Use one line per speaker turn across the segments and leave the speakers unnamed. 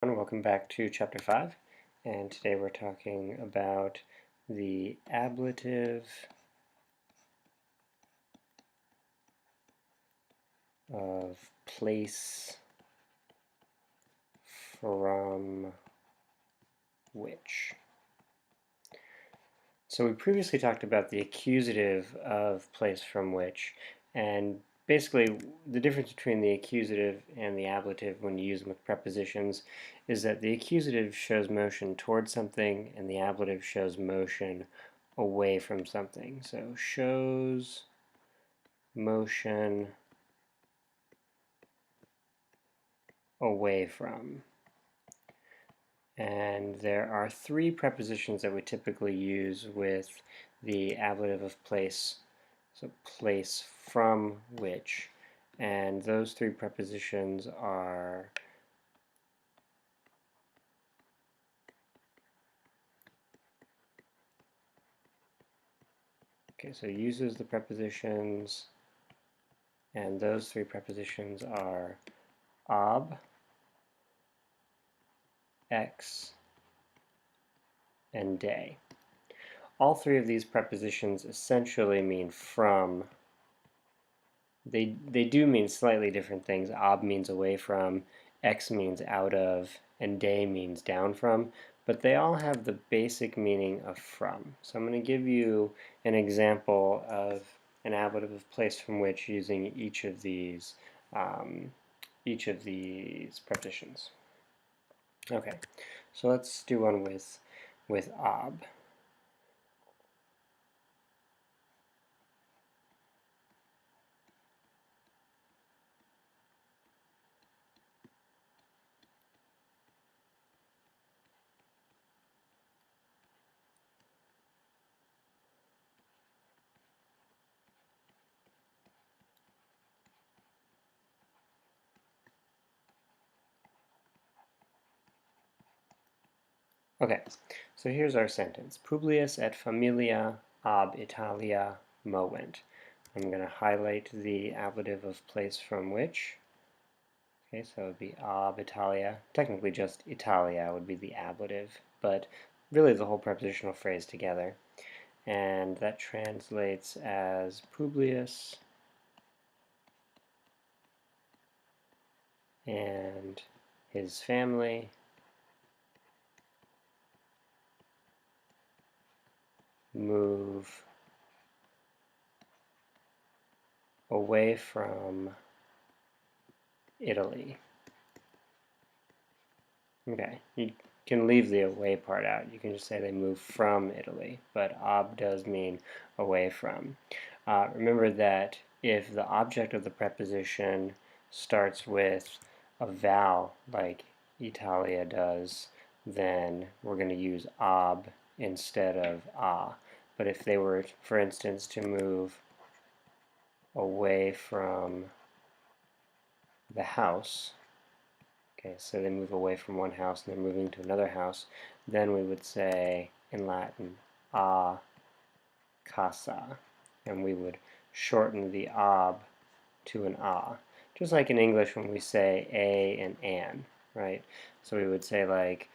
Welcome back to Chapter 5, and today we're talking about the ablative of place from which. So we previously talked about the accusative of place from which, and basically the difference between the accusative and the ablative when you use them with prepositions is that the accusative shows motion towards something and the ablative shows motion away from something. So shows motion away from. And there are three prepositions that we typically use with the ablative of place. So place from which. And those three prepositions are so uses the prepositions, and those three prepositions are ob, ex, and de. All three of these prepositions essentially mean from. They do mean slightly different things. Ob means away from, ex means out of, and de means down from, but they all have the basic meaning of from. So I'm going to give you an example of an ablative of place from which using each of these prepositions. Okay, so let's do one with ob. Okay, so here's our sentence. Publius et familia ab Italia movent. I'm going to highlight the ablative of place from which. Okay, so it would be ab Italia. Technically just Italia would be the ablative, but really the whole prepositional phrase together. And that translates as Publius and his family move away from Italy. Okay, you can leave the away part out. You can just say they move from Italy, but ob does mean away from. Remember that if the object of the preposition starts with a vowel like Italia does, then we're going to use ob instead of a. But if they were, for instance, to move away from the house, okay, so they move away from one house and they're moving to another house, then we would say in Latin, a casa, and we would shorten the ob to an a. Just like in English when we say a and an, right? So we would say like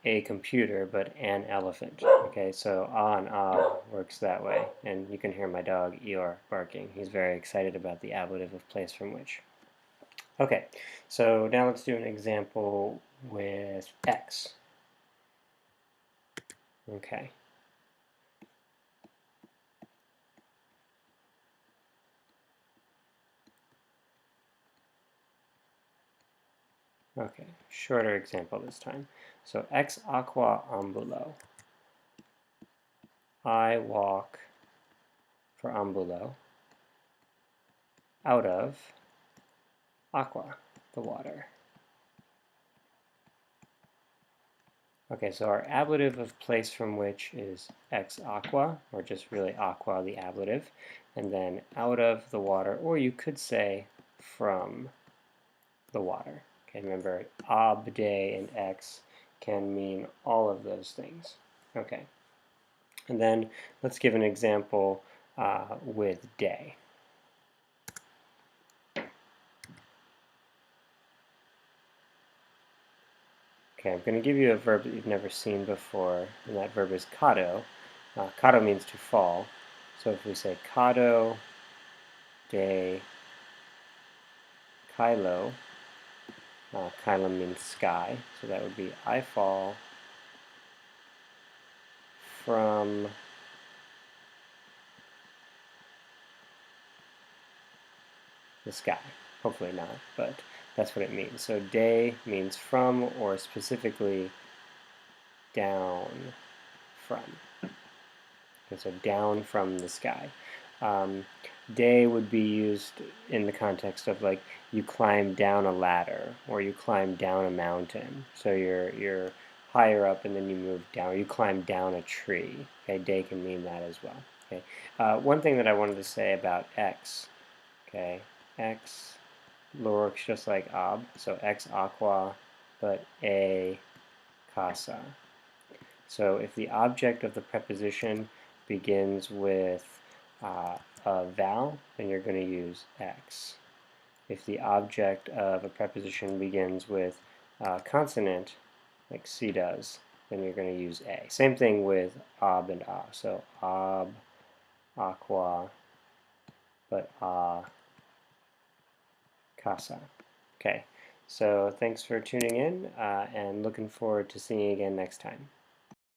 a computer, but an elephant. Okay, so a and a works that way, and you can hear my dog Eeyore barking. He's very excited about the ablative of place from which. Okay, so now let's do an example with x. Okay. Okay, shorter example this time. So ex aqua ambulo. I walk for ambulo out of aqua, the water. Okay, so our ablative of place from which is ex aqua, or just really aqua, the ablative, and then out of the water, or you could say from the water. Okay, remember, ob, de, and ex can mean all of those things. Okay, and then let's give an example with de. Okay, I'm going to give you a verb that you've never seen before, and that verb is kado. Kado means to fall. So if we say kado de kailo, kailo means sky, so that would be I fall from the sky. Hopefully not, but that's what it means. So de means from, or specifically down from. Okay, so down from the sky. De would be used in the context of like you climb down a ladder or you climb down a mountain. So you're higher up and then you move down. You climb down a tree. Okay, de can mean that as well. Okay, one thing that I wanted to say about x. Okay, x works just like ob. So ex aqua, but a casa. So if the object of the preposition begins with a vowel, then you're going to use x. If the object of a preposition begins with a consonant, like C does, then you're going to use a. Same thing with ob and a. So ob, aqua, but casa. Okay, so thanks for tuning in and looking forward to seeing you again next time.